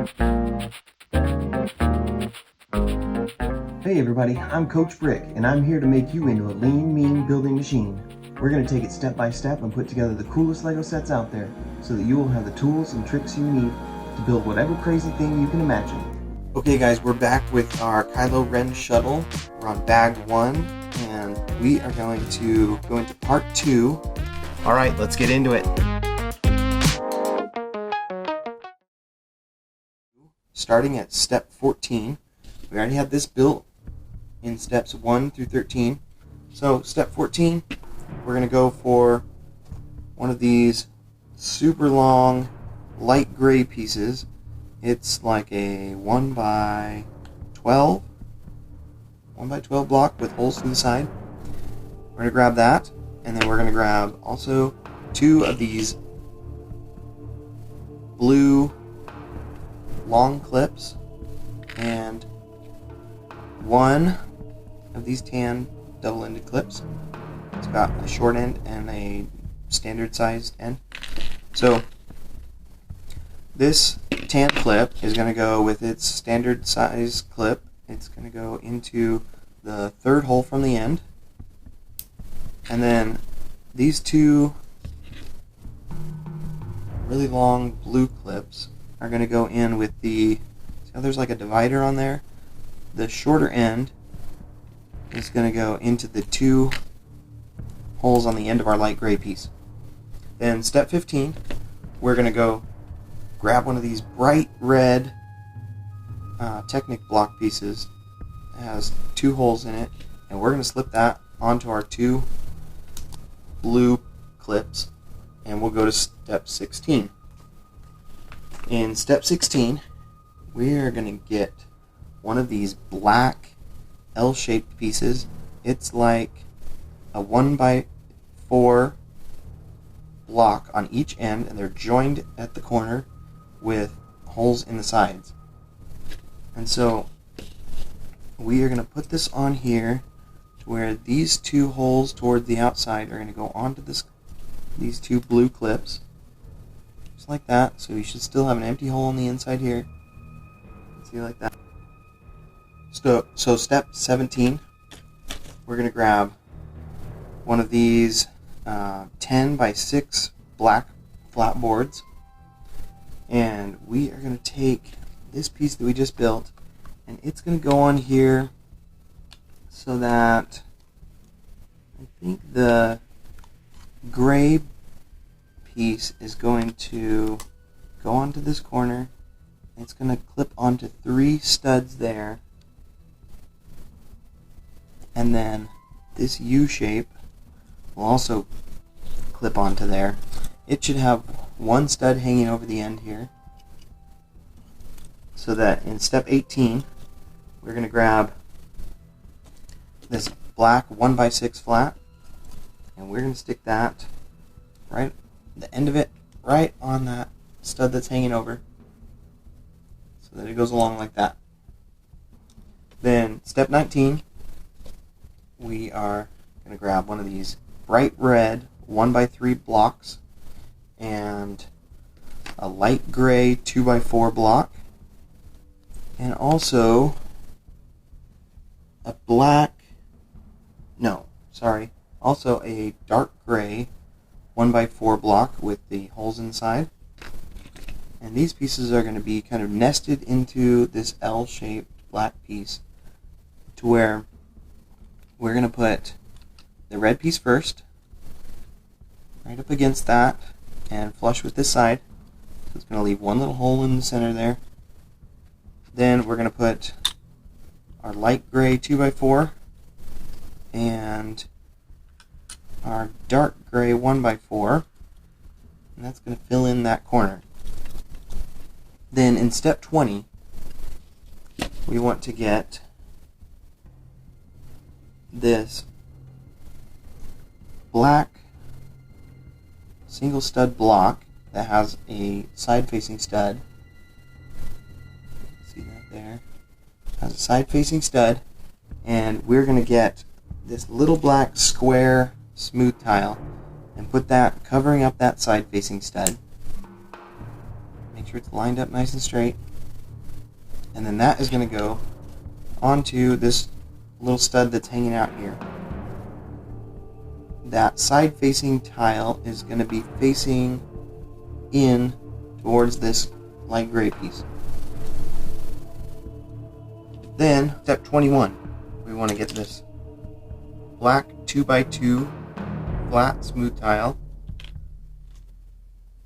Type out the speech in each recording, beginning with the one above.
Hey everybody, I'm Coach Brick, and I'm here to make you into a lean, mean building machine. We're going to take it step by step and put together the coolest LEGO sets out there, so that you will have the tools and tricks you need to build whatever crazy thing you can imagine. Okay guys, we're back with our Kylo Ren shuttle. We're on bag 1, and we are going to go into part 2. Alright, let's get into it. Starting at step 14, we already had this built in steps 1 through 13. So step 14, we're going to go for one of these super long light gray pieces. It's like a 1 by 12 block with holes through the side. We're going to grab that, and then we're going to grab also 2 of these blue long clips and 1 of these tan double-ended clips. It's got a short end and a standard sized end. So this tan clip is going to go with its standard size clip. It's going to go into the 3rd hole from the end. And then these 2 really long blue clips are going to go in with the, see how there's like a divider on there? The shorter end is going to go into the 2 holes on the end of our light gray piece. Then step 15, we're going to go grab one of these bright red Technic block pieces. It has 2 holes in it, and we're going to slip that onto our 2 blue clips, and we'll go to step 16. In step 16, we are going to get one of these black L-shaped pieces. It's like a 1 by 4 block on each end, and they're joined at the corner with holes in the sides. And so we are going to put this on here to where these 2 holes toward the outside are going to go onto these 2 blue clips. Just like that. So you should still have an empty hole on the inside here. See, like that. So step 17, we're going to grab one of these 10 by 6 black flat boards, and we are going to take this piece that we just built, and it's going to go on here so that I think the gray piece is going to go onto this corner. It's going to clip onto 3 studs there, and then this U shape will also clip onto there. It should have 1 stud hanging over the end here, so that in step 18 we're going to grab this black 1 by 6 flat, and we're going to stick that right, the end of it, right on that stud that's hanging over, so that it goes along like that. Then step 19, we are going to grab one of these bright red 1 by 3 blocks and a light gray 2 by 4 block, and also a also a dark gray 1 by 4 block with the holes inside. And these pieces are going to be kind of nested into this L-shaped black piece, to where we're going to put the red piece first, right up against that, and flush with this side. So it's going to leave 1 little hole in the center there. Then we're going to put our light gray 2 by 4 and our dark gray 1 by 4, and that's going to fill in that corner. Then in step 20, we want to get this black single stud block that has a side-facing stud. See that there? Has a side-facing stud, and we're going to get this little black square smooth tile and put that covering up that side-facing stud. Make sure it's lined up nice and straight. And then that is going to go onto this little stud that's hanging out here. That side-facing tile is going to be facing in towards this light gray piece. Then, step 21, we want to get this black 2x2 flat smooth tile,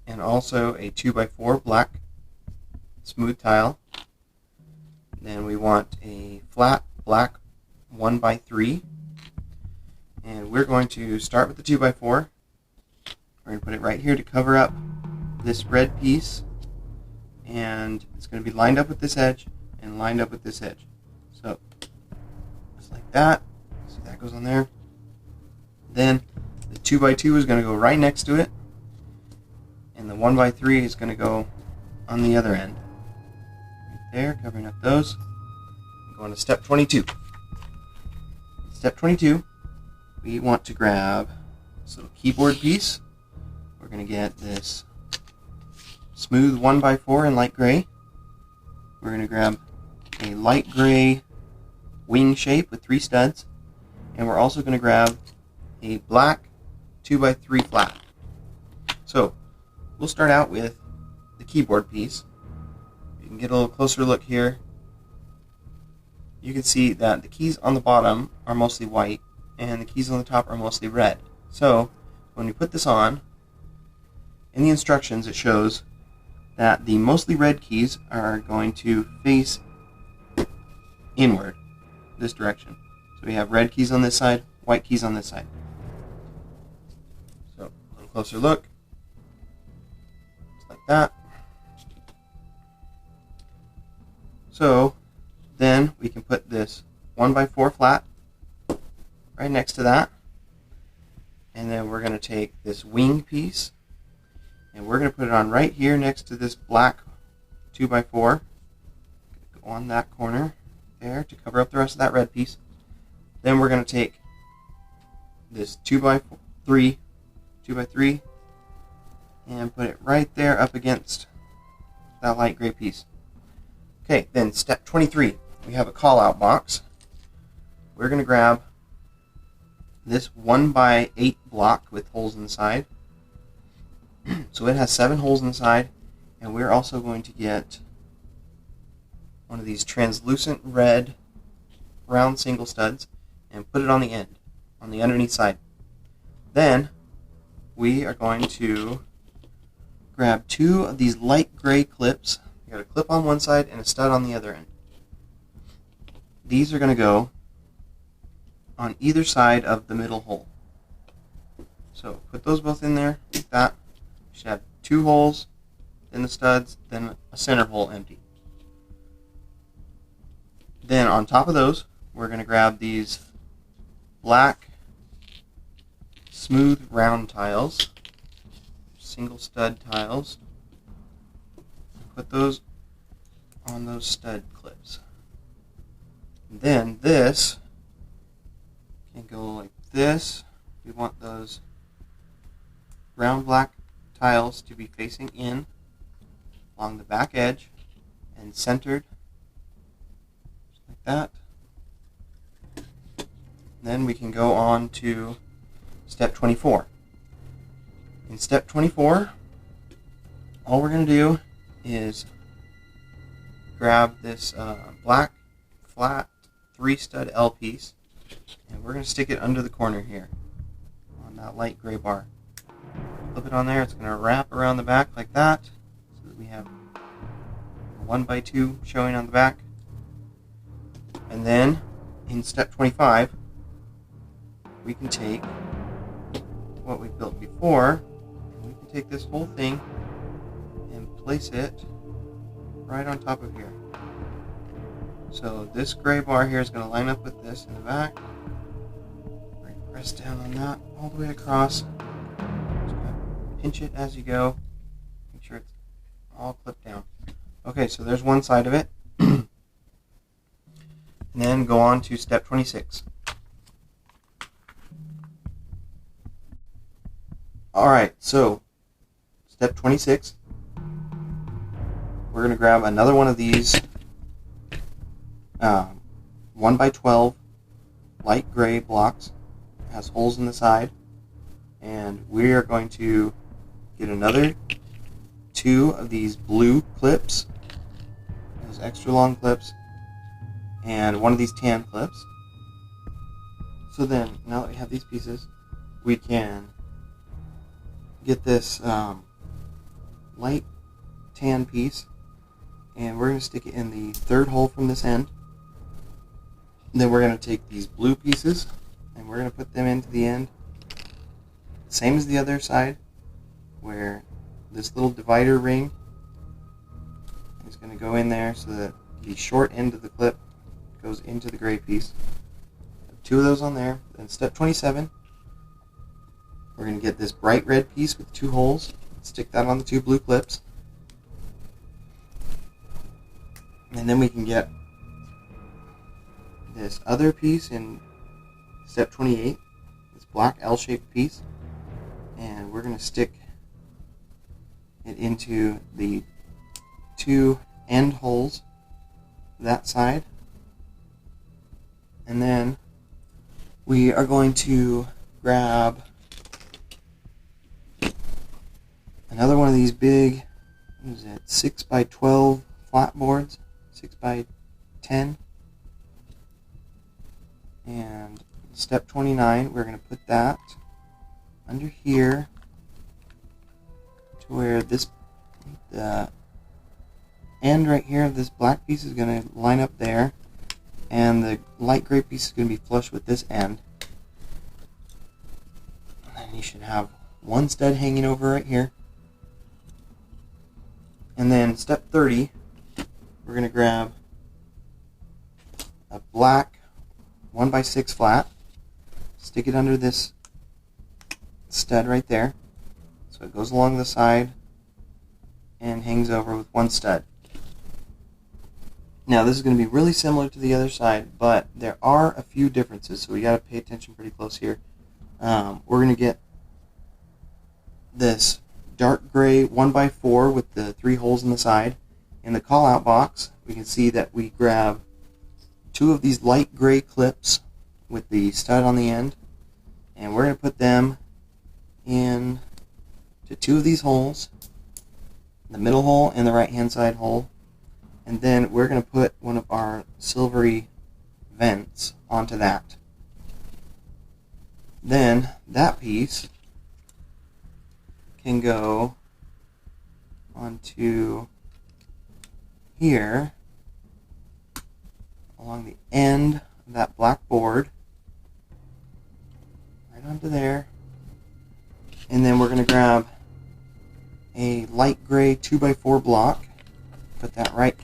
and also a 2x4 black smooth tile. Then we want a flat black 1x3, and we're going to start with the 2x4. We're going to put it right here to cover up this red piece, and it's going to be lined up with this edge and lined up with this edge. So, just like that. See, that goes on there. Then the 2x2 is going to go right next to it, and the 1x3 is going to go on the other end. Right there, covering up those. Going to step 22. Step 22, we want to grab this little keyboard piece. We're going to get this smooth 1x4 in light gray. We're going to grab a light gray wing shape with 3 studs. And we're also going to grab a black 2x3 flat. So, we'll start out with the keyboard piece. You can get a little closer look here. You can see that the keys on the bottom are mostly white and the keys on the top are mostly red. So, when we put this on, in the instructions it shows that the mostly red keys are going to face inward, this direction. So we have red keys on this side, white keys on this side. So, a little closer look. Just like that. So, then we can put this 1x4 flat right next to that. And then we're going to take this wing piece and we're going to put it on right here next to this black 2x4. Go on that corner there to cover up the rest of that red piece. Then we're going to take this 2x3 and put it right there up against that light gray piece. Okay, then step 23. We have a call-out box. We're going to grab this 1x8 block with holes inside. So it has 7 holes inside, and we're also going to get one of these translucent red round single studs and put it on the end, on the underneath side. Then we are going to grab 2 of these light gray clips. You got a clip on one side and a stud on the other end. These are going to go on either side of the middle hole. So put those both in there like that. You should have 2 holes, then the studs, then a center hole empty. Then on top of those, we're going to grab these black smooth round tiles, single stud tiles, and put those on those stud clips. And then this can go like this. We want those round black tiles to be facing in along the back edge and centered just like that. Then we can go on to step 24. In step 24, all we're going to do is grab this black flat 3-stud L piece, and we're going to stick it under the corner here on that light gray bar. Flip it on there. It's going to wrap around the back like that, so that we have a 1x2 showing on the back. And then in step 25, we can take what we built before, and we can take this whole thing and place it right on top of here. So this gray bar here is going to line up with this in the back. Right, press down on that all the way across. Just kind of pinch it as you go. Make sure it's all clipped down. Okay, so there's one side of it. And then go on to step 26. Alright, so step 26. We're going to grab another one of these 1 by 12 light gray blocks. It has holes in the side. And we are going to get another 2 of these blue clips, those extra long clips, and 1 of these tan clips. So then, now that we have these pieces, we can get this light tan piece, and we're going to stick it in the 3rd hole from this end. Then we're going to take these blue pieces, and we're going to put them into the end. Same as the other side, where this little divider ring is going to go in there so that the short end of the clip goes into the gray piece. 2 of those on there. Then step 27, we're going to get this bright red piece with 2 holes, stick that on the 2 blue clips, and then we can get this other piece in step 28, this black L-shaped piece, and we're going to stick it into the 2 end holes that side, and then we are going to grab another one of these big, what is it, 6 by 12 flat boards, 6 by 10, and step 29, we're going to put that under here to where this, the end right here of this black piece is going to line up there, and the light gray piece is going to be flush with this end. And then you should have 1 stud hanging over right here. And then step 30, we're going to grab a black 1 by 6 flat, stick it under this stud right there, so it goes along the side and hangs over with 1 stud. Now this is going to be really similar to the other side, but there are a few differences, so we got to pay attention pretty close here. We're going to get this dark gray 1 by 4 with the 3 holes in the side. In the call out box, we can see that we grab 2 of these light gray clips with the stud on the end, and we're going to put them in to 2 of these holes, the middle hole and the right hand side hole, and then we're going to put one of our silvery vents onto that. Then that piece can go onto here along the end of that black board, right onto there, and then we're going to grab a light gray 2 by 4 block, put that right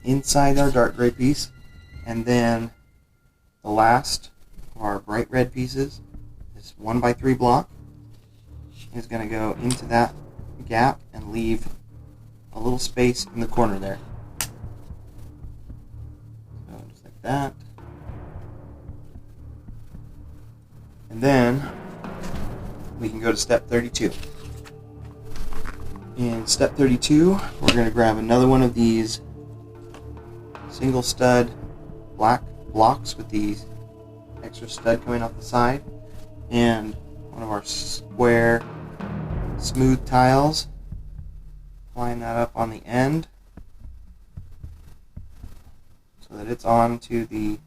inside our dark gray piece, and then the last of our bright red pieces, this 1 by 3 block, is going to go into that gap and leave a little space in the corner there. So just like that. And then we can go to step 32. In step 32, we're going to grab another one of these single stud black blocks with these extra stud coming off the side, and one of our square smooth tiles, line that up on the end so that it's on to the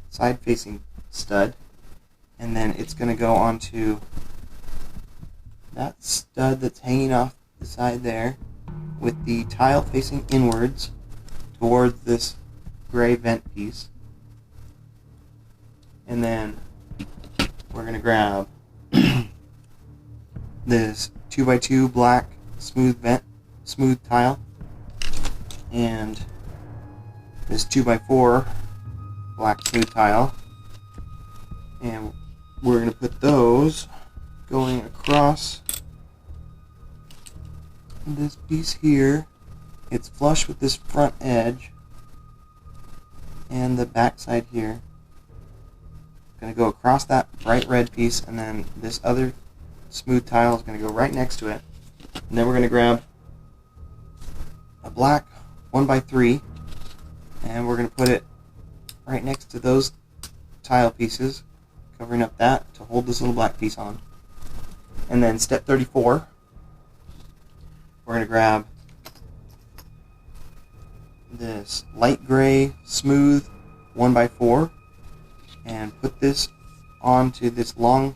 side facing stud, and then it's going to go onto that stud that's hanging off the side there with the tile facing inwards towards this gray vent piece. And then we're going to grab this 2 by 2 black smooth tile and this 2 by 4 black smooth tile, and we're going to put those going across this piece here. It's flush with this front edge and the back side here. Going to go across that bright red piece, and then this other smooth tile is going to go right next to it. And then we're going to grab a black 1 by 3 And we're going to put it right next to those tile pieces, covering up that to hold this little black piece on. And then step 34, we're going to grab this light gray smooth 1x4 and put this onto this long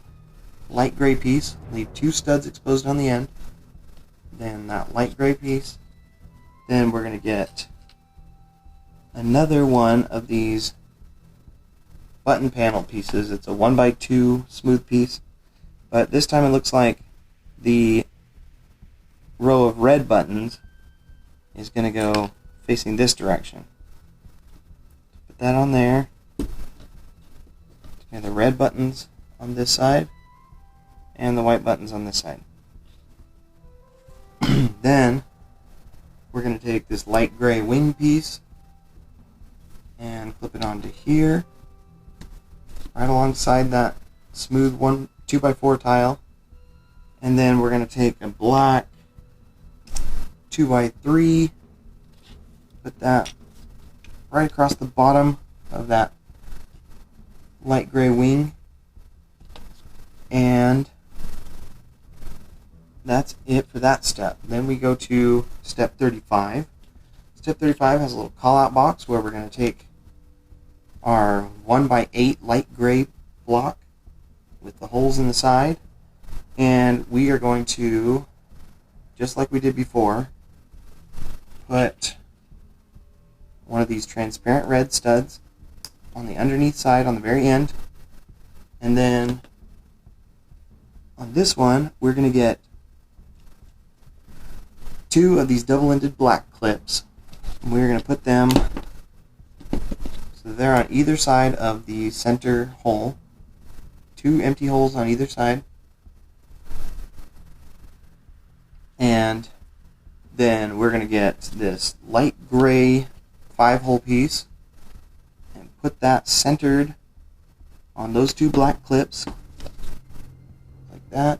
light gray piece. Leave 2 studs exposed on the end. Then that light gray piece. Then we're going to get another one of these button panel pieces. It's a 1x2 smooth piece, but this time it looks like the row of red buttons is going to go facing this direction. Put that on there. Okay, the red buttons on this side and the white buttons on this side. Then we're going to take this light gray wing piece and clip it onto here, right alongside that smooth 2x4 tile. And then we're going to take a black 2x3, put that right across the bottom of that light gray wing, and that's it for that step. Then we go to step 35. Step 35 has a little call out box where we're going to take our 1x8 light gray block with the holes in the side, and we are going to, just like we did before, put one of these transparent red studs on the underneath side on the very end, and then on this one we're going to get 2 of these double-ended black clips. We're going to put them so they're on either side of the center hole. 2 empty holes on either side. And then we're going to get this light gray 5-hole piece and put that centered on those 2 black clips like that.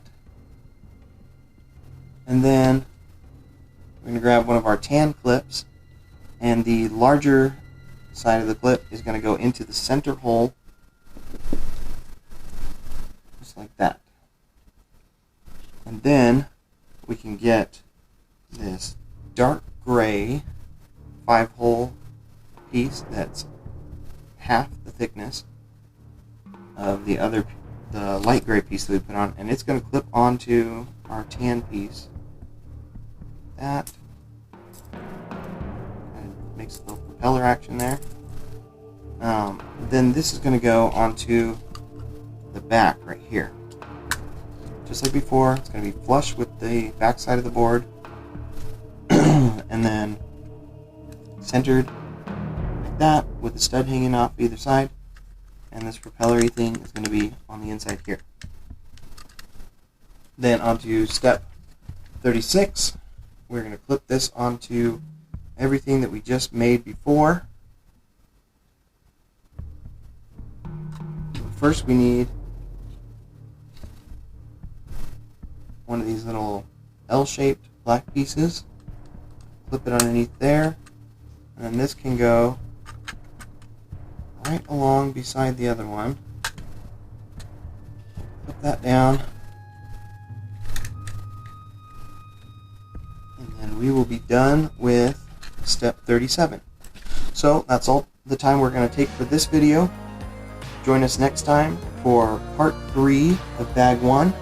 And then we're going to grab one of our tan clips, and the larger side of the clip is going to go into the center hole, just like that. And then we can get this dark gray 5-hole piece that's half the thickness of the light gray piece that we put on, and it's going to clip onto our tan piece. That kind of makes a little propeller action there. Then this is going to go onto the back right here. Just like before, it's going to be flush with the back side of the board, and then centered like that with the stud hanging off either side, and this propellery thing is going to be on the inside here. Then onto step 36. We're going to clip this onto everything that we just made before. First we need one of these little L-shaped black pieces. Clip it underneath there, and then this can go right along beside the other one. Put that down, and then we will be done with step 37. So that's all the time we're going to take for this video. Join us next time for part 3 of bag 1.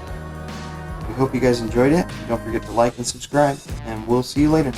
We hope you guys enjoyed it. Don't forget to like and subscribe, and we'll see you later.